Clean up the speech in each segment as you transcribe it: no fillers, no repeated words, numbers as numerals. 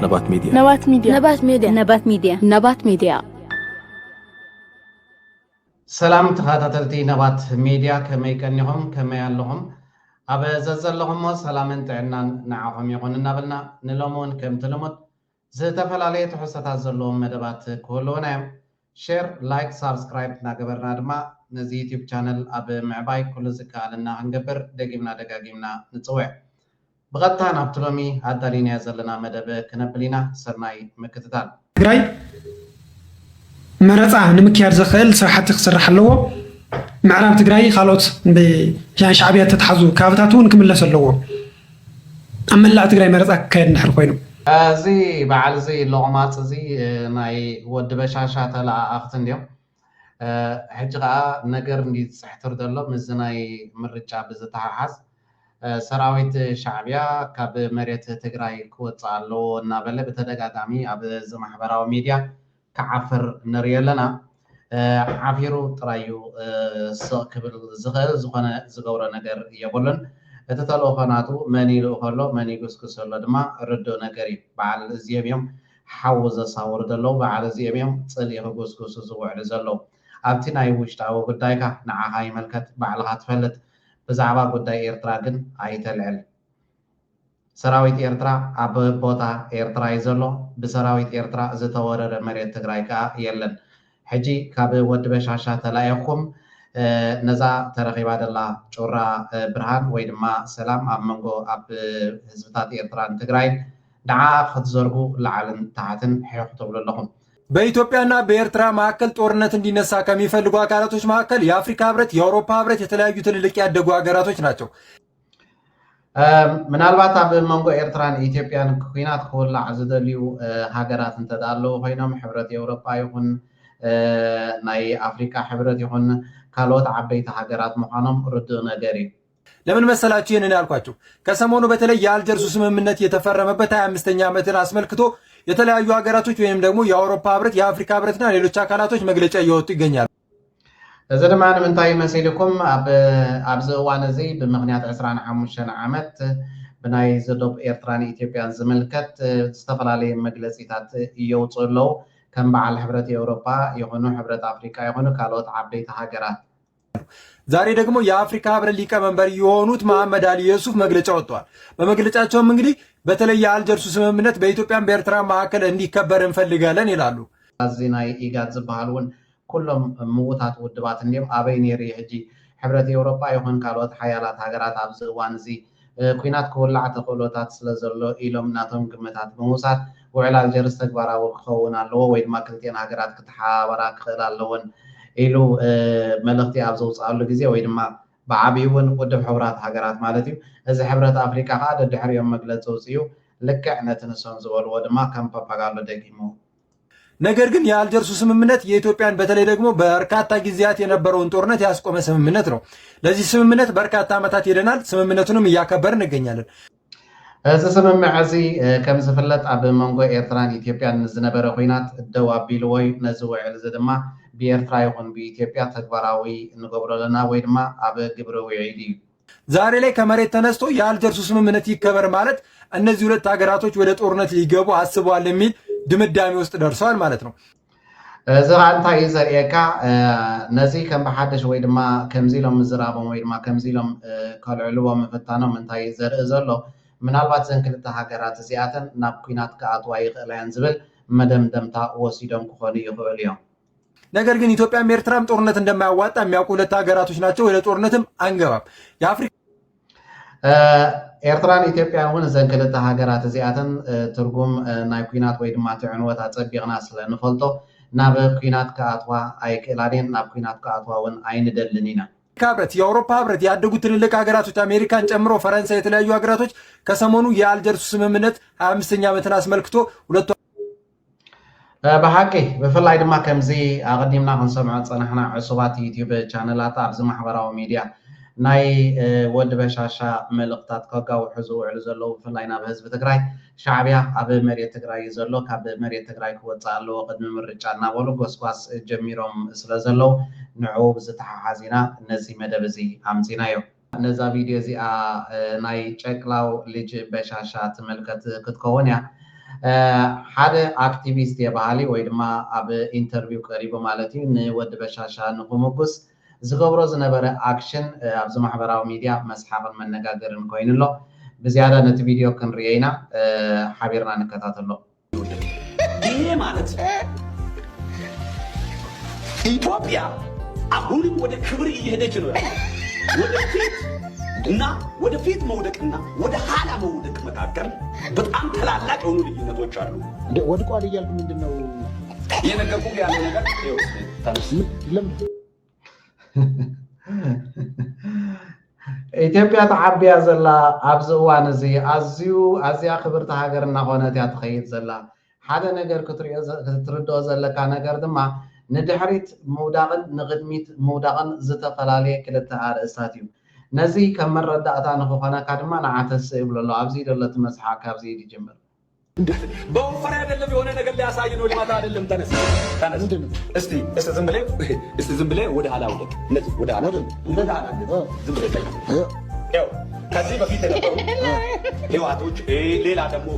نبات ميديا نبات ميديا نبات ميديا نبات ميديا نبات ميديا سلام تخاطرتي نبات ميديا كما يكنهم كما يالهم أبا زلهم سلام عنا نعهم يقون نبلنا نلومون كم تلومت زتفل عليه تحسة زلهم مدبات كلنا شير لايك سبسكرايب ناقبرنا دما نزي يوتيوب channel أبا معباي كل زكالنا هنقبر دقيمنا دقاقيمنا نتوع بغتان أبتلومي هادالين يزلنا مدب كنبلينا سرناي مكتتال تግራይ መረፃ ንምክያድ ዘኽእል ስራሕቲ ክስራሕ ኣለዎ ምዕራብ ትግራይ ካልኦት ብሻዕብያ ተተሓዙ ካብታት እውን ክምለስ ኣለዎ ኣብ መላእ ትግራይ መረፃ ክካየድ እንድሕር ኮይኑ እዚ በዓል እዚ ለቑማፅ እዚ ናይ ወዲ በሻሻ ተለኣኽቲ እንድዮም ሕጂ ከዓ ነገር እንዲፅሕትር ዘሎ ምስ ናይ ምርጫ ብዝተሓሓዝ ሰራዊት ሻዕብያ ካብ መሬት ትግራይ ክወፅእ ኣለዎ እናበለ ብተደጋጋሚ ኣብ ማሕበራዊ ሚድያ كعفر نريالنا عفيرو ترايو سكبل زخنا زغورة نجار يقولن تتلو خناتو مني لو خلو مني قسكس لدما ردو نجاري بعد زيابيم حوز صور دلو بعد زيابيم صليه قسكس زوع رزلو أبتنا يوش تاو قدايكا نعهاي ملكت بعلها تفلت بزعبا قداي إرتراجن عيت العلم سراويت إيرترا أب بوتا إيرترا يزلو بسراويت إيرترا زتورر مريت تግራይ كا يلن حجي كاب ود بشاشا تلايخم نزا ترخيبا دلا ጮራ برهان ويدما سلام أب منغو أب حزبتات إيرتران تግራይ دعا خدزرغو لعلن تحتن حيوخ تبلو لهم በኢትዮጵያና በኤርትራ ማዕከል ጦርነት እንዲነሳ ከሚፈልጉ አካላቶች ማዕከል የአፍሪካ ህብረት የአውሮፓ ህብረት የተለያዩ ትልልቅ ያደጉ ሀገራቶች ናቸው ምናልባት ኣብ መንጎ ኤርትራን ኢትዮጵያን ኩናት ክውላዕ ዝደልዩ ሃገራት እንተዳለው ኮይኖም ሕብረት ኤውሮጳ ይኹን ናይ አፍሪካ ሕብረት ይኹን ካልኦት ዓበይቲ ሃገራት ምዃኖም ርዱእ ነገር እዩ ለምን መሰላችሁ ይህንን ያልኳችሁ ከሰሞኑ በተለይ የአልጀርሱ ስምምነት የተፈረመበት 25ኛ ዓመትን አስመልክቶ የተለያዩ ሀገራቶች ወይንም ደግሞ የአውሮፓ ህብረት የአፍሪካ ህብረትና ሌሎች አካላቶች መግለጫ እየወጡ ይገኛሉ እዚ ድማ ንምንታይ መሲልኩም ኣብዚ እዋን እዚ ብምክንያት 25 ዓመት ብናይ ዘዶብ ኤርትራን ኢትዮጵያን ዝምልከት ዝተፈላለዩ መግለፂታት እየውፅኡ ኣለዉ ከም በዓል ሕብረት ኤውሮጳ ይኹኑ ሕብረት አፍሪካ ይኹኑ ካልኦት ዓበይቲ ሃገራት ዛሬ ደግሞ የአፍሪካ ህብረት ሊቀመንበር የሆኑት መሐመድ አሊ ዩሱፍ መግለጫ ወጥተዋል በመግለጫቸውም እንግዲህ በተለይ የአልጀርሱ ስምምነት በኢትዮጵያን በኤርትራ ማዕከል እንዲከበር እንፈልጋለን ይላሉ እዚ ናይ ኢጋድ ዝበሃሉን كلهم موتات ودبات اليوم أبين يري حجي حبرة أوروبا يكون كالوت حيالات هجرات أبز وانزي كوينات كلها تقولات سلزلو إلهم ناتهم قمتات موسات وعلى الجرس تكبرا وخونا لو ويد ما كلتين هجرات كتحاورا خلال لون إلو ملختي أبز وصالو جزية ويد ما بعبيون ودب حورات هجرات مالتيو إذا حبرة أفريقيا هذا الدحر يوم مجلس وصيو لك عنا تنسون زوال ود ما كان باباغالو دقيمو ነገር ግን የአልጀርሱ ስምምነት የኢትዮጵያን በተለይ ደግሞ በርካታ ጊዜያት የነበረውን ጦርነት ያስቆመ ስምምነት ነው ለዚህ ስምምነት በርካታ ዓመታት ሄደናል ስምምነቱንም እያከበርን እንገኛለን እዚ ስምምዕ እዚ ከም ዝፍለጥ ኣብ መንጎ ኤርትራን ኢትዮጵያን ዝነበረ ኩናት ደው ኣቢሉ ወይ ነዚ ውዕል እዚ ድማ ብኤርትራ ይኹን ብኢትዮጵያ ተግባራዊ እንገብረለና ወይ ድማ ኣብ ግብሪ ውዒድ እዩ ዛሬ ላይ ከመሬት ተነስቶ የአልጀርሱ ስምምነት ይከበር ማለት እነዚህ ሁለት ሀገራቶች ወደ ጦርነት ሊገቡ አስበዋል የሚል ድምዳሜ ውስጥ ደርሰዋል ማለት ነው ዘራንታ ይዘርየካ ነዚ ከም በሓደሽ ወይ ድማ ከምዚሎም ዝራቦም ወይ ድማ ከምዚሎም ካልዕልዎም መፈታኖም እንታይ ዘርኢ ዘሎ ምናልባት ዘን ክልተ ሃገራት እዚኣተን ናብ ኩናት ከኣትዋ ይኽእላን ዝብል መደምደምታ ወሲዶም ክኾኑ ይኽእሉ እዮም ነገር ግን ኢትዮጵያም ኤርትራም ጦርነት እንደማያዋጣ የሚያውቁ ሁለት ሀገራቶች ናቸው ወደ ጦርነትም አንገባም የአፍሪካ ኤርትራን ኢትዮጵያን እውን ዘን ክልተ ሃገራት እዚኣተን ትርጉም ናይ ኩናት ወይ ድማ ትዕንወት ኣፀቢቕና ስለንፈልጦ ናብ ኩናት ከኣትዋ ኣይክእላንን ናብ ኩናት ከኣትዋ እውን ኣይንደልን ኢና ህብረት የአውሮፓ ህብረት ያደጉ ትልልቅ ሀገራቶች አሜሪካን ጨምሮ ፈረንሳይ የተለያዩ ሀገራቶች ከሰሞኑ የአልጀርሱ ስምምነት 25ኛ ዓመትን አስመልክቶ ሁለቱ بحقي بفلاي دما كمزي أقدمنا خنسمع صنحنا عصبات يوتيوب channelات أبز محبرة وميديا ناي ود بشاشة ملقطات كاكا وحزو علزلو بفلاينا بحزب تقراي شعبيا أب مريت تقراي زلو كاب مريت تقراي كوتسالو قدم مرجعنا ولو قصواس جميرهم سلازلو نعوب زتحا حزينا نزي مدبزي عمزينا يو نزا فيديو زي ناي چكلاو لج بشاشة ملقط كتكونيا ሓደ አክቲቪስት የባህሊ ወይ ድማ ኣብ ኢንተርቪው ቀሪቡ ማለት እዩ ንወዲ በሻሻ ንክምጉስ ዝገብሮ ዝነበረ አክሽን ኣብዚ ማሕበራዊ ሚድያ መስሓብን መነጋገርን ኮይኑሎ ብዝያዳ ነቲ ቪድዮ ክንሪኦ ኢና ሓቢርና ንከታተሎ ይሄ ማለት ኢትዮጵያ አሁንም ወደ ክብር እየሄደች ነው ወደፊት መውደቅና ወደ ኋላ መውደቅ መካከል በጣም ታላላቅ የሆኑ ልዩነቶች አሉ። ወድቋል እያልኩ ምንድነው የነገርኩህ ያለው ነገር ኢትዮጵያ ተዓብያ ዘላ ኣብዚ እዋን እዚ ኣዝያ ክብርቲ ሃገር እናኾነት እያ ትኸይድ ዘላ ሓደ ነገር ክትርድኦ ዘለካ ነገር ድማ ንድሕሪት ምውዳቕን ንቅድሚት ምውዳቕን ዝተፈላለየ ክልተ ኣርእስታት እዩ ነዚ ከም መረዳእታ ንክኾነካ ድማ ንዓተስ ይብሎ ኣሎ ኣብዚ ደሎ ትመስሓ ካብዚ ይጅምር በወፈር አይደለም የሆነ ነገር ሊያሳይ ነው ሊማታ አይደለም ተነስ እስቲ ዝም ብለህ ወደ ኋላ ውደቅ እነዚህ ወደ ኋላ ዝም ብለህ ያው ከዚህ በፊት የነበሩ ህወሓቶች ሌላ ደግሞ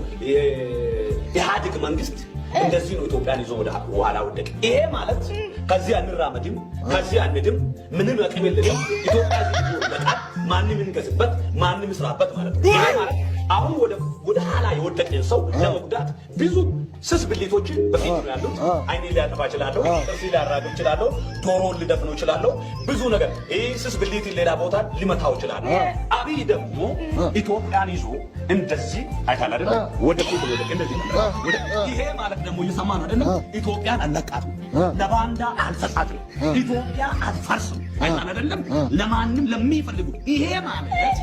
ኢህአዴግ መንግስት እንደዚህ ነው ኢትዮጵያን ይዞ ወደ ኋላ ወደቀ። ይሄ ማለት ከዚህ አንራመድም ከዚህ አንድም ምንም አቅም የለንም ኢትዮጵያ ይዞ ወደቃ ማንንም እንገስበት ማንንም ይስራበት ማለት ነው። ይሄ ማለት አሁን ወደ ኋላ የወደቀ ሰው ለመጉዳት ብዙ ስስ ብልቶችን በፊት ነው ያሉት። አይኔ ሊያጠፋ ይችላል፣ ጥርስ ሊያራግፍ ይችላል፣ ጆሮን ሊደፍነው ይችላል፣ ብዙ ነገር ይህ ስስ ብልት ሌላ ቦታ ሊመታው ይችላል። አብይ ደግሞ ኢትዮጵያን ይዞ እንደዚህ አይታል አይደል ወደፊት ወደቀ እንደዚህ ይሄ ማለት ደግሞ እየሰማ ነው አይደል ኢትዮጵያን አለቃትም ለባንዳ አልሰጣትም ኢትዮጵያ አትፈርስም አይታል አይደለም ለማንም ለሚፈልጉ ይሄ ማለት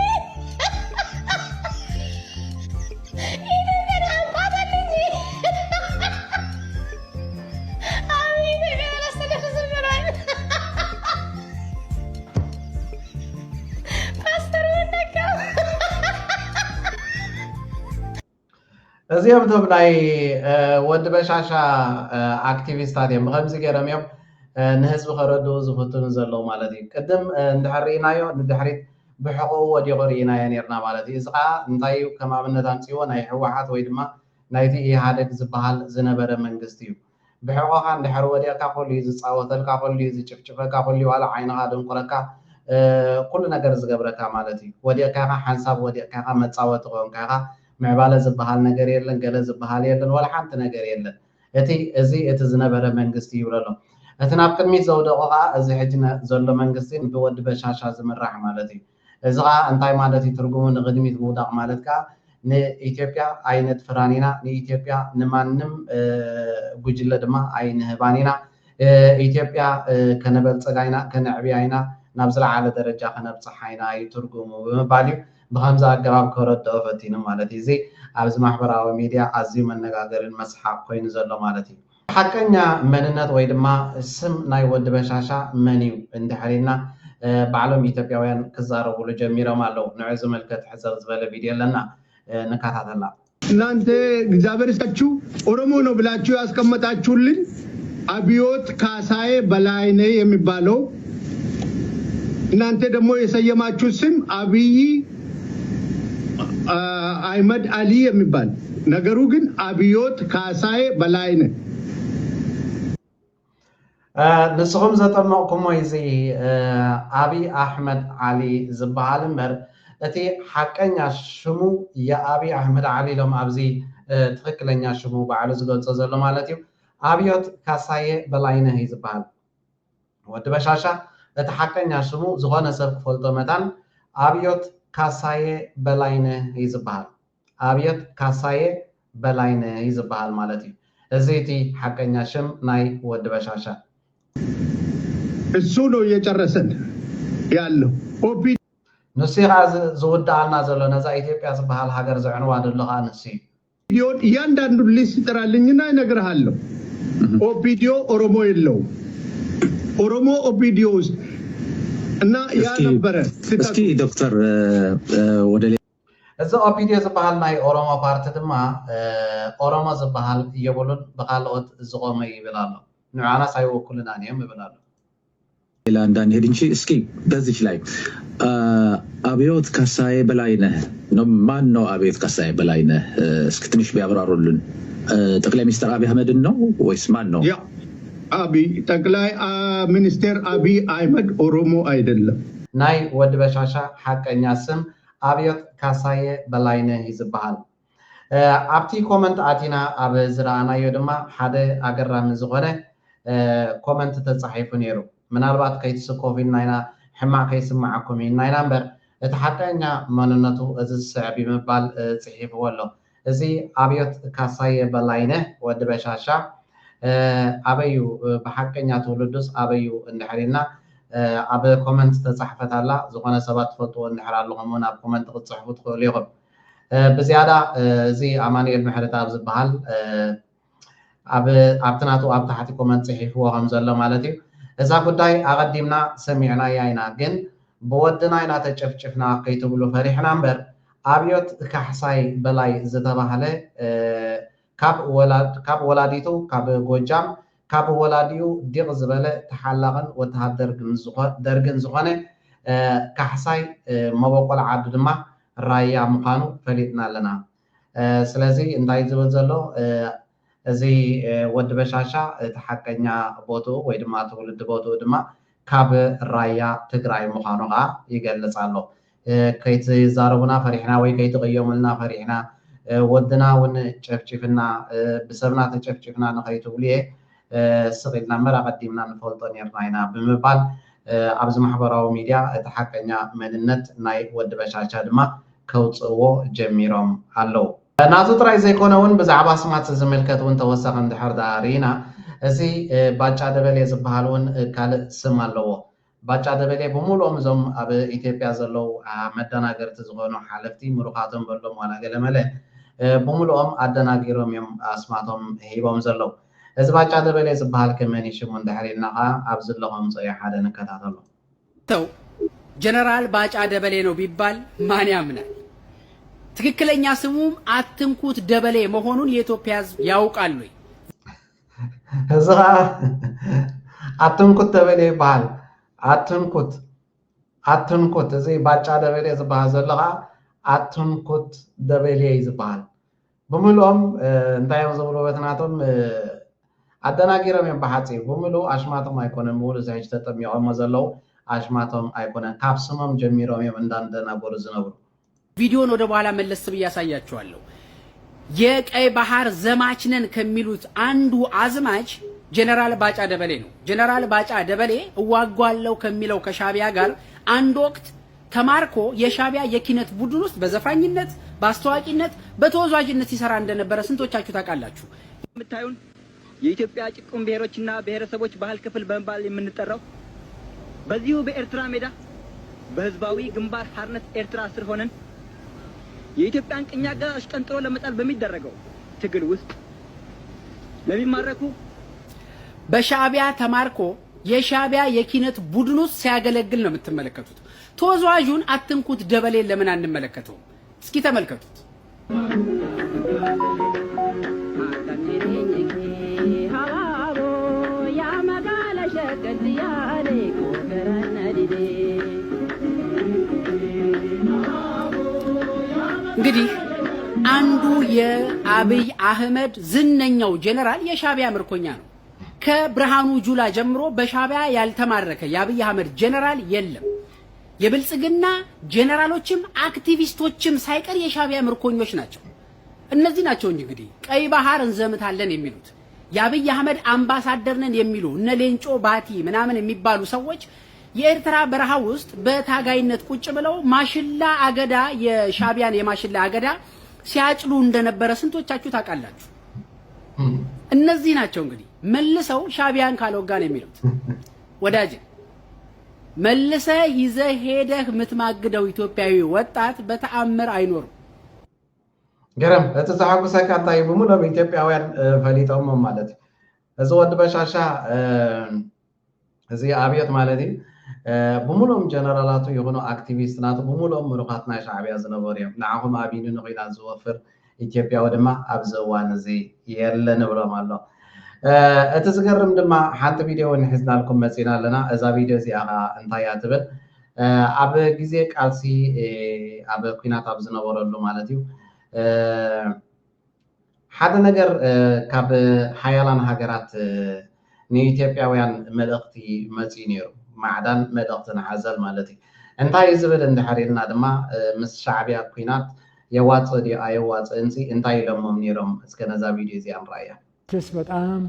እዚኦም ቶም ናይ ወዲ በሻሻ አክቲቪስታት እዮም ብከምዚ ገይሮም እዮም ንህዝቢ ከረድኡ ዝፍትኑ ዘለዉ ማለት እዩ ቅድም እንድሕር ርኢናዮ ንድሕሪት ብሕቁ ወዲቑ ርኢናዮ ነርና ማለት እዩ እዚ ከዓ እንታይ እዩ ከም ኣብነት ኣምፅዎ ናይ ህወሓት ወይ ድማ ናይቲ ኢህኣደግ ዝበሃል ዝነበረ መንግስቲ እዩ ብሕቁካ እንድሕር ወዲቕካ ኩሉ እዩ ዝፃወተልካ ኩሉ እዩ ዝጭፍጭፈካ ኩሉ ዋላ ዓይንካ ድንቁረካ ኩሉ ነገር ዝገብረካ ማለት እዩ ወዲቕካ ሓንሳብ ወዲቕካ መፃወቲ ኮንካ ምዕባለ ዝበሃል ነገር የለን ገለ ዝበሃል የለን ወላ ሓንቲ ነገር የለን እቲ ዝነበረ መንግስቲ ይብሎ ኣሎ እቲ ናብ ቅድሚት ዘውደቑ ከዓ እዚ ሕጂ ዘሎ መንግስቲ ብወዲ በሻሻ ዝምራሕ ማለት እዩ እዚ ከዓ እንታይ ማለት እዩ ትርጉሙ ንቅድሚት ምውዳቕ ማለት ከዓ ንኢትዮጵያ ኣይነጥፍራን ኢና ንኢትዮጵያ ንማንም ጉጅለ ድማ ኣይንህባን ኢና ኢትዮጵያ ከነበልፀጋ ኢና ከነዕብያ ኢና ናብ ዝለዓለ ደረጃ ከነብፅሓ ኢና እዩ ትርጉሙ ብምባል እዩ ብከምዚ ኣገባብ ከረድኦ ፈቲኑ ማለት እዩ እዚ ኣብዚ ማሕበራዊ ሚድያ ኣዝዩ መነጋገርን መስሓቅ ኮይኑ ዘሎ ማለት እዩ ሓቀኛ መንነት ወይ ድማ ስም ናይ ወዲ በሻሻ መን እዩ እንድሕሪና ባዕሎም ኢትዮጵያውያን ክዛረብሉ ጀሚሮም ኣለው ንዑ ዝምልከት ሕዘር ዝበለ ቪድዮ ኣለና ንከታተላ እናንተ እግዚአብሔር ይስጣችሁ ኦሮሞ ነው ብላችሁ ያስቀመጣችሁልን አብዮት ካሳዬ በላይነ የሚባለው እናንተ ደግሞ የሰየማችሁ ስም አብይ አህመድ አሊ የሚባል ነገሩ ግን አብዮት ካሳዬ በላይነ ንስኹም ዘጠመቕኩሞ እዚ አብይ አሕመድ አሊ ዝበሃል እምበር እቲ ሓቀኛ ሽሙ የአብይ አሕመድ አሊ ኢሎም ኣብዚ ትክክለኛ ሽሙ ባዕሉ ዝገልፆ ዘሎ ማለት እዩ አብዮት ካሳዬ በላይነህ እዩ ዝበሃል ወዲ በሻሻ እቲ ሓቀኛ ሽሙ ዝኾነ ሰብ ክፈልጦ መታን አብዮት ካሳዬ በላይነህ እዩ ዝበሃል አብዮት ካሳዬ በላይነህ እዩ ዝበሃል ማለት እዩ እዚ እቲ ሓቀኛ ሽም ናይ ወዲ በሻሻ እሱ ነው እየጨረሰን ያለው ንሱ ከዓ ዝውዳእልና ዘሎ ነዛ ኢትዮጵያ ዝበሃል ሃገር ዘዕንዋ ደሎ ከዓ ንሱ እዩ እያንዳንዱ ሊስት ይጥራልኝና ይነግርሃለሁ ኦፒዲዮ ኦሮሞ የለውም ኦሮሞ ኦፒዲዮ ውስጥ እና ያ ነበረ እስኪ ዶክተር ወደ እዚ ኦፒዲዮ ዝበሃል ናይ ኦሮሞ ፓርቲ ድማ ኦሮሞ ዝበሃል የብሉን ብካልኦት ዝቆመ ይብል ኣሎ ንዓና ሳይወክሉናን እዮም ይብል ኣሎ ሌላ እንዳንሄድ እንጂ እስኪ በዚች ላይ አብዮት ካሳዬ በላይነህ ነው ማን ነው አብዮት ካሳዬ በላይነህ እስኪ ትንሽ ቢያብራሩልን ጠቅላይ ሚኒስትር አብይ አህመድን ነው ወይስ ማን ነው? ያ አብይ ጠቅላይ ሚኒስትር አብይ አህመድ ኦሮሞ አይደለም። ናይ ወዲ በሻሻ ሐቀኛ ስም አብዮት ካሳየ በላይነህ ይዝበሃል። ኣብቲ ኮመንት አቲና ኣብ ዝረኣናዮ ድማ ሓደ ኣገራሚ ዝኾነ ኮመንት ተጻሒፉ ነይሩ። ምናልባት ከይትስኮፍ ኢልና ኢና ሕማቅ ከይስማዓኩም ኢልና ኢና እምበር እቲ ሓቀኛ መንነቱ እዚ ዝስዕብ ብምባል ጽሒፍዎ ኣሎ። እዚ አብዮት ካሳየ በላይነህ ወዲ በሻሻ ኣበዩ ብሓቀኛ ትውልዱስ ኣበዩ እንድሕሪና ኣብ ኮመንት ተጻሕፈት ኣላ ዝኾነ ሰባት ትፈልጥዎ እንድሕር ኣለኹም ኣብ ኮመንት ክትጽሕፉ ትኽእሉ ኢኹም። ብዝያዳ እዚ ኣማኑኤል ምሕረት ኣብ ዝበሃል ኣብቲ ናቱ ኣብ ታሕቲ ኮመንት ጽሒፍዎ ከም ዘሎ ማለት እዩ። እዛ ጉዳይ ኣቐዲምና ሰሚዕናያ ኢና፣ ግን ብወድና ኢና ተጨፍጭፍና ከይትብሉ ፈሪሕና እምበር አብዮት ካሕሳይ በላይ ዝተባሃለ ካብ ወላዲቱ ካብ ጎጃም ካብ ወላዲዩ ዲቕ ዝበለ ተሓላቕን ወተሃደር ደርግን ዝኾነ ካሕሳይ መበቆል ዓዱ ድማ ራያ ምዃኑ ፈሊጥና ኣለና። ስለዚ እንታይ ዝብል ዘሎ እዚ ወዲ በሻሻ እቲ ሓቀኛ ቦትኡ ወይ ድማ ትውልዲ ቦትኡ ድማ ካብ ራያ ትግራይ ምዃኑ ከዓ ይገልጽ ኣሎ። ከይትዛረቡና ፈሪሕና ወይ ከይትቕየሙልና ፈሪሕና ወድና እውን ጨፍጭፍና ብሰብና ተጨፍጭፍና ንኸይትብሉ እየ ስቂልና እምበር ኣቐዲምና ንፈልጦ ነርና ኢና ብምባል ኣብዚ ማሕበራዊ ሚድያ እቲ ሓቀኛ መንነት ናይ ወዲ በሻሻ ድማ ከውፅእዎ ጀሚሮም ኣለው። ናቱ ጥራይ ዘይኮነ እውን ብዛዕባ ስማት ዝምልከት እውን ተወሳኺ እንድሕር ዳ ርኢና እዚ ባጫ ደበሌ ዝበሃል እውን ካልእ ስም ኣለዎ። ባጫ ደበሌ ብምሉኦም እዞም ኣብ ኢትዮጵያ ዘለው መደናገርቲ ዝኾኑ ሓለፍቲ ምሩኻቶም በሎም ዋላ ገለመለ ብምሉኦም ኣደናጊሮም እዮም ኣስማቶም ሂቦም ዘለው። እዚ ባጫ ደበሌ ዝበሃል ከመይ ሽሙ እንድሕር ኢልና ከዓ ኣብ ዘለኹም ፅዮ ሓደ ንከታተሎ። ጀነራል ባጫ ደበሌ ነው ቢባል ማን ያምናል? ትክክለኛ ስሙም አትንኩት ደበሌ መሆኑን የኢትዮጵያ ሕዝብ ያውቃል ወይ? እዚ አትንኩት ደበሌ ይባሃል። አትንኩት እዚ ባጫ ደበሌ ዝበሃል ዘሎ ከዓ አትንኩት ደበሌ ዝበሃል። ብምሉኦም እንታይ እዮም ዝብሉ በትናቶም ኣደናጊሮም እዮም ብሓፂር። ብምሉእ ኣሽማቶም ኣይኮነን፣ ምሉእ ዝሕጂ ተጠሚቖሞ ዘለው አሽማቶም አይኮነን፣ ካብ ስሞም ጀሚሮም እዮም እንዳንደናገሩ ዝነብሩ። ቪዲዮን ወደ በኋላ መለስ ብዬ ያሳያችኋለሁ። የቀይ ባህር ዘማች ነን ከሚሉት አንዱ አዝማች ጀነራል ባጫ ደበሌ ነው። ጀነራል ባጫ ደበሌ እዋጓለው ከሚለው ከሻቢያ ጋር አንድ ወቅት ተማርኮ የሻቢያ የኪነት ቡድን ውስጥ በዘፋኝነት፣ በአስተዋቂነት፣ በተወዛዋዥነት ሲሰራ እንደነበረ ስንቶቻችሁ ታውቃላችሁ? የምታዩን የኢትዮጵያ ጭቁን ብሔሮችና ብሔረሰቦች ባህል ክፍል በመባል የምንጠራው በዚሁ በኤርትራ ሜዳ በህዝባዊ ግንባር ሓርነት ኤርትራ ስር ሆነን የኢትዮጵያን ቅኝ አገዛዝ ቀንጥሮ ለመጣል በሚደረገው ትግል ውስጥ ለሚማረኩ በሻቢያ ተማርኮ የሻቢያ የኪነት ቡድን ውስጥ ሲያገለግል ነው የምትመለከቱት። ተወዛዋዡን አትንኩት ደበሌ ለምን አንመለከተው? እስኪ ተመልከቱት። እንግዲህ አንዱ የአብይ አህመድ ዝነኛው ጀነራል የሻቢያ ምርኮኛ ነው። ከብርሃኑ ጁላ ጀምሮ በሻቢያ ያልተማረከ የአብይ አህመድ ጀነራል የለም። የብልጽግና ጀነራሎችም አክቲቪስቶችም ሳይቀር የሻቢያ ምርኮኞች ናቸው። እነዚህ ናቸው እንግዲህ ቀይ ባህር እንዘምታለን የሚሉት የአብይ አህመድ አምባሳደር ነን የሚሉ እነ ሌንጮ ባቲ ምናምን የሚባሉ ሰዎች የኤርትራ በረሃ ውስጥ በታጋይነት ቁጭ ብለው ማሽላ አገዳ የሻቢያን የማሽላ አገዳ ሲያጭሉ እንደነበረ ስንቶቻችሁ ታውቃላችሁ? እነዚህ ናቸው እንግዲህ መልሰው ሻቢያን ካልወጋን የሚሉት። ወዳጅ መልሰ ይዘህ ሄደህ የምትማግደው ኢትዮጵያዊ ወጣት በተአምር አይኖርም። ገረም እተዛሐጉሰካ እንታይ ብሙሉ ኢትዮጵያውያን ፈሊጦም ማለት እዚ ወዲ በሻሻ እዚ አብዮት ማለት ብሙሉም ጀነራላቱ የሆኑ አክቲቪስት ናቱ ብሙሉም ምሩኻት ናይ ሻዕቢያ ዝነበሩ እዮም። ንዓኹም አቢኑ ንኺና ዝወፍር ኢትዮጵያዊ ድማ ኣብዚ እዋን እዚ የለን ብሎም ኣሎ። እቲ ዝገርም ድማ ሓንቲ ቪድዮ ንሒዝናልኩም መፂና ኣለና። እዛ ቪድዮ እዚኣ ከዓ እንታይ እያ ትብል ኣብ ግዜ ቃልሲ ኣብ ኩናት ኣብ ዝነበረሉ ማለት እዩ ሓደ ነገር ካብ ሓያላን ሃገራት ንኢትዮጵያውያን መልእኽቲ መፅኡ ነይሩ ማዕዳን መልእኽትን ሓዘል ማለት እዩ እንታይ ዝብል እንድሕሪልና ድማ ምስ ሻዕብያ ኩናት የዋፅእ ዲ አየዋፅእ እንሲ እንታይ ኢሎሞም ነይሮም እስከ ነዛ ቪዲዮ እዚኣ ንራእያ ክስ በጣም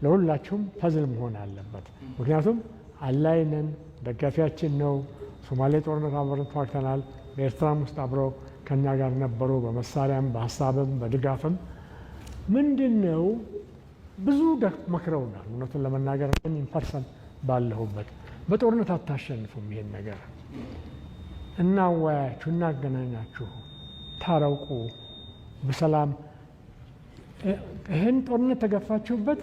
ለሁላችሁም ፐዝል መሆን አለበት ምክንያቱም አላይነን ደጋፊያችን ነው ሶማሌ ጦርነት አብረን ተዋግተናል በኤርትራም ውስጥ አብረው ከኛ ጋር ነበሩ በመሳሪያም በሀሳብም በድጋፍም ምንድነው ብዙ መክረውናል እውነቱን ለመናገር ኢንፐርሰን ባለሁበት በጦርነት አታሸንፉም ይሄን ነገር እናወያያችሁ እናገናኛችሁ ታረቁ በሰላም ይሄን ጦርነት ተገፋችሁበት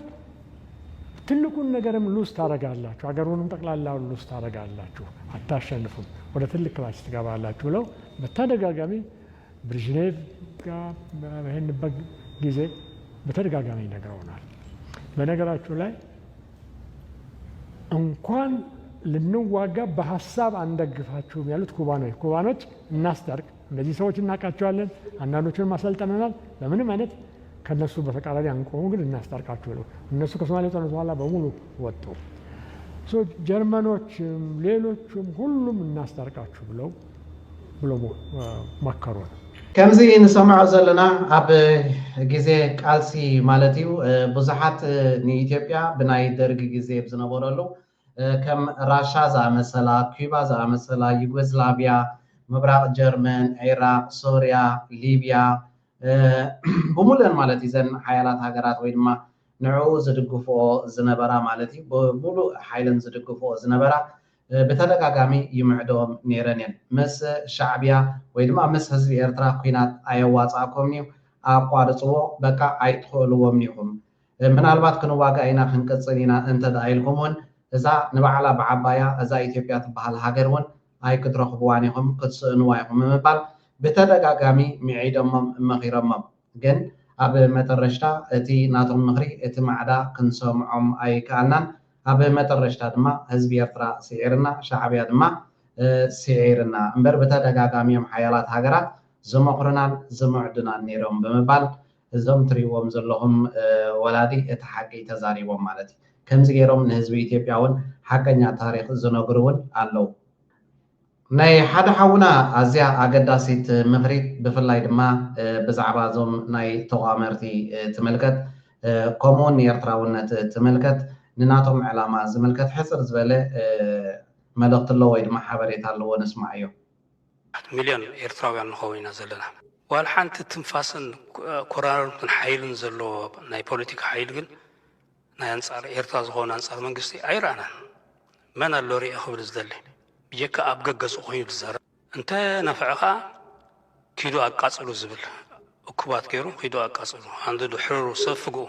ትልቁን ነገርም ሉስ ታረጋላችሁ አገሩንም ጠቅላላው ሉስ ታረጋላችሁ አታሸንፉም ወደ ትልቅ ክላስ ትገባላችሁ ብለው በተደጋጋሚ ብሪጅኔቭ ጋር በሄንበት ጊዜ በተደጋጋሚ ነገሩናል በነገራችሁ ላይ እንኳን ልንዋጋ በሐሳብ አንደግፋችሁም ያሉት ኩባኖች እናስታርቅ እንደዚህ ሰዎች እናቃቸዋለን አንዳንዶቹን ማሰልጠናል በምንም አይነት ከነሱ በተቃራኒ አንቆሙ ግን እናስታርቃችሁ ነው እነሱ ከሶማሌ ጦርነት በኋላ በሙሉ ወጡ ጀርመኖችም ሌሎችም ሁሉም እናስታርቃችሁ ብለው መከሩ ከምዚ ንሰምዖ ዘለና ኣብ ግዜ ቃልሲ ማለት እዩ ብዙሓት ንኢትዮጵያ ብናይ ደርጊ ግዜ ዝነበረሉ ከም ራሻ ዝኣመሰላ ኩባ ዝኣመሰላ ዩጎዝላቪያ ምብራቅ ጀርመን ኢራቅ ሶርያ ሊብያ ብሙሉን ማለት ይዘን ሓያላት ሃገራት ወይ ድማ ንዑ ዝድግፍኦ ዝነበራ ማለት እዩ ብሙሉእ ሓይልን ዝድግፍኦ ዝነበራ በተደጋጋሚ ይምዕዶም ነይረን እየን ምስ ሻዕብያ ወይ ድማ ምስ ህዝቢ ኤርትራ ኩናት ኣየዋፃእኩም እዩ ኣቋርፅዎ በቃ ኣይትኽእልዎም ኢኹም ምናልባት ክንዋጋ ኢና ክንቅፅል ኢና እንተዳ ኢልኩም እውን እዛ ንባዕላ ብዓባያ እዛ ኢትዮጵያ ትበሃል ሃገር እውን ኣይክትረኽብዋን ኢኹም ክትስእንዋ ኢኹም ምባል በተደጋጋሚ ሚዒዶሞም መኺሮሞም ግን ኣብ መጨረሻ እቲ ናቶም ምኽሪ እቲ ማዕዳ ክንሰምዖም ኣይከኣልናን ኣብ መጨረሻ ድማ ህዝቢ ኤርትራ ሲዒርና ሻዕብያ ድማ ሲዒርና እምበር በተደጋጋሚዮም ሓያላት ሃገራት ዝመኽሩናን ዝምዕዱናን ነይሮም ብምባል እዞም ትሪእዎም ዘለኹም ወላዲ እቲ ሓቂ ተዛሪቦም ማለት እዩ ከምዚ ገይሮም ንህዝቢ ኢትዮጵያ እውን ሓቀኛ ታሪክ ዝነግሩ እውን ኣለው ናይ ሓደ ሓውና ኣዝያ ኣገዳሲት ምኽሪ ብፍላይ ድማ ብዛዕባ እዞም ናይ ተቋመርቲ ትምልከት ከምኡውን ንኤርትራውነት ትምልከት ንናቶም ዕላማ ዝምልከት ሕፅር ዝበለ መልእኽቲ ኣለዎ ወይ ድማ ሓበሬታ ኣለዎ ንስማዕ እዮም ሚልዮን ኤርትራውያን ንኸውን ኢና ዘለና ዋል ሓንቲ ትንፋስን ኮራርትን ሓይልን ዘለዎ ናይ ፖለቲካ ሓይል ግን ናይ ኣንጻር ኤርትራ ዝኾነ ኣንጻር መንግስቲ ኣይረኣናን መን ኣሎ ሪአ ክብል ዝደሊ ብጀካ ኣብ ገገፁ ኮይኑ ዝዛረብ እንተ ነፍዕኻ ኪዶ ኣቃፅሉ ዝብል እኩባት ገይሩ ኪዶ ኣቃፅሉ አንዱ ድሕሩ ሰፍግኡ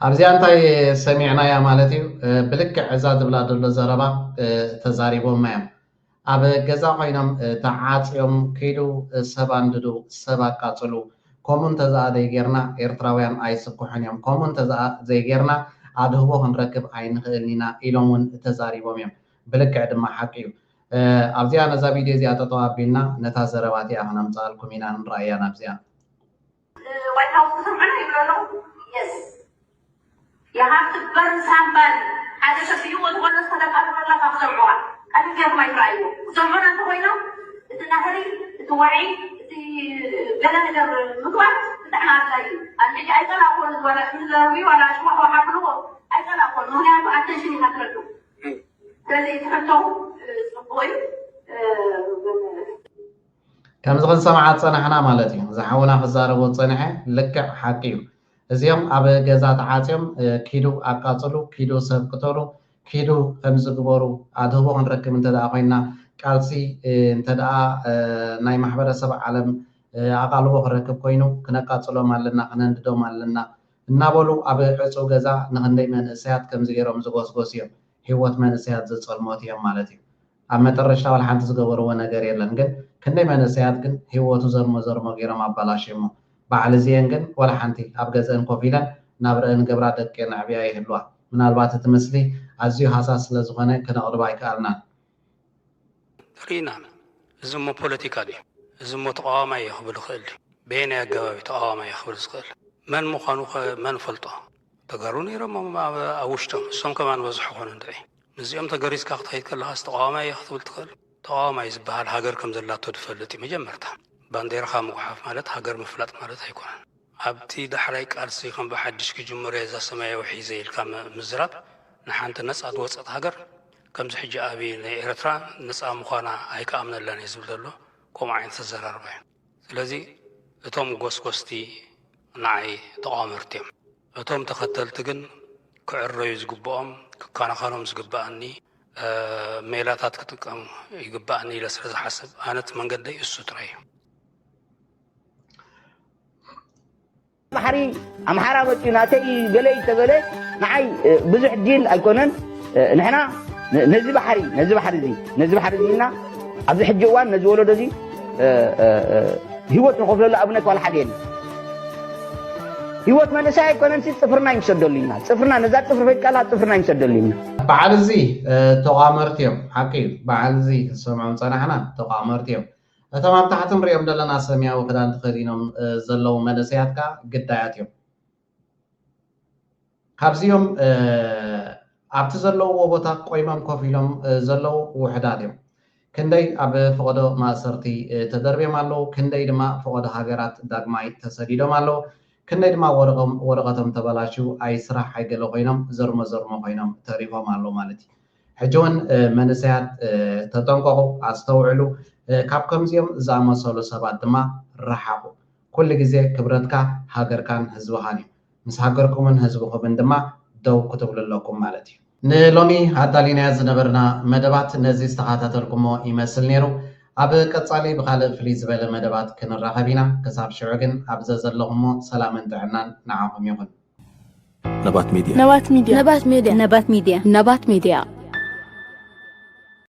ኣብዚኣ እንታይ ሰሚዕናያ ማለት እዩ ብልክዕ እዛ ዝብላ ዘሎ ዘረባ ተዛሪቦም እዮም ኣብ ገዛ ኮይኖም ተዓፅዮም ከይዱ ሰብ አንድዱ ሰብ ኣቃፅሉ ከምኡ እንተዘኣደይ ጌርና ኤርትራውያን ኣይስኩሑን እዮም ከምኡ እንተዘይጌርና ኣድህቦ ክንረክብ ኣይንኽእልን ኢና ኢሎም እውን ተዛሪቦም እዮም ብልክዕ ድማ ሓቂ እዩ ኣብዚኣ ነዛ ቪድዮ እዚኣ ጠጠው ኣቢልና ነታ ዘረባት እያ ክነምፃልኩም ኢና ንረኣያ ናብዚኣ ዋይት ሃውስ ክሰምዑና ይብሎ ኣለዉ የስ you have to burn somebody ሓደ ሰፊኡ ዝኾነ ዝተደቃለላ ካብ ክሰምዑዋ ቀሊል ጌርኩም ኣይትረኣዩ ክሰምዑና እንተኮይኖም እቲ ናህሪ እቲ ዋዒ እቲ ገለ ነገር ምግባር ብጣዕሚ ኣድላይ እዩ ኣብ ሕጂ ኣይፀላእኮን ዝበለ ዝዘርብዩ ዋላ ሽዋሕ ሓብልዎ ኣይፀላእኮን ምክንያቱ ኣቴንሽን ኢካ ትረክብ ስለዚ ተፈተው ፅቡቅ እዩ ከምዚ ክንሰማዓት ፀናሕና ማለት እዩ ዝሓውና ክዛረቦ ፀኒሐ ልክዕ ሓቂ እዩ እዚኦም ኣብ ገዛ ተዓፅዮም ኪዱ ኣቃፅሉ ኪዱ ሰብ ቅተሉ ኪዱ ከም ዝግበሩ ኣድህቦ ክንረክብ እንተደኣ ኮይና ቃልሲ እንተደኣ ናይ ማሕበረሰብ ዓለም ኣቃልቦ ክረክብ ኮይኑ ክነቃፅሎም ኣለና ክነንድዶም ኣለና እናበሉ ኣብ ዕፁ ገዛ ንክንደይ መንእሰያት ከምዚ ገይሮም ዝጎስጎስ እዮም ሂወት መንእሰያት ዝፀልሞት እዮም ማለት እዩ ኣብ መጨረሻ ዋላ ሓንቲ ዝገበርዎ ነገር የለን ግን ክንደይ መንእሰያት ግን ሂወቱ ዘርሞ ገይሮም ኣባላሽሞ ባዕል እዚአን ግን ዋላ ሓንቲ ኣብ ገዝአን ኮፍ ኢለን ናብ ርአን ገብራ ደቅን ዕብያ ይህልዋ ምናልባት እቲ ምስሊ ኣዝዩ ሃሳስ ስለ ዝኾነ ክነቕርባ ኣይከኣልናን ሪና እዚ ሞ ፖለቲካ ድዩ እዚ ሞ ተቃዋማይ ክብል ክእል بين أجوابي تقام يخبر سقال من مخانوخ من فلطة تقاروني رما أوشتم سم كمان وزحون ندعي نزيم تقاريس كاخت هيك كلها استقامة يخبر تقال تقام يزبها الحجر كم زلات تدفلتي مجمرتها باندير خام وحاف مالت حجر مفلات مالت هيكون أبتي دحريك أرسي خم بحدش كجمهور إذا سماي وحي زي الكام مزرات نحنت الناس أدوات حجر كم زحج أبي إيرترا نسأ مخانا هيك أمن الله نزول له كم عين تزرر بين لذي توم غوسكوستي نعي تقامرتيم توم تختلت جن كعرّيز جبام كان خانم زجباني ميلاتات كتكم يجباني لسرز حسب أنا تمنجد السطري بحري أم حرام تناتي بلي تبلي نعي بزح الدين أيقونن نحنا نزي بحري نزي بحري زينا عبد الحجوان نزي ولده زي هيوت نخوف له أبنك ولا حدين هيوت ما نساي كونن سي صفرنا يمسدلينا صفرنا نزات صفر بيت قالها صفرنا يمسدلينا بعد زي تقامرتيم حقيقي بعد زي سمعوا صراحنا تقامرتيم تمام تحتم ريم دلنا سميا وخدان تخدينهم زلو منسياتك قداياتيم خابزيهم عبت زلو وبوتا قويمام كوفيلهم زلو وحداتيم كندي أب فقدو ما سرتي تدربي مالو كندي دما فقدو هاجرات داغماي تسديدو مالو كندي دما ورقتهم تبلاشو أي سرح حيقلو قينم زرمو قينم تريفو مالو مالتي حجون منسيات تتنقو استوعلو كابكم زيم زعما سولو سبات دما رحابو كل جزء كبرتك هاجركان هزوهاني مس هاجركمن هزوكم دما دو كتب لكم مالتي نلومي هادالينا زنبرنا مدبات نزي استخاتاتلكمو يمثل نيرو أب كتصالي بخالق فليز بلا مدبات كنرحبينا كساب شعوغن أبزاز اللهمو سلامن دعنان نعاهم يغن نبات ميديا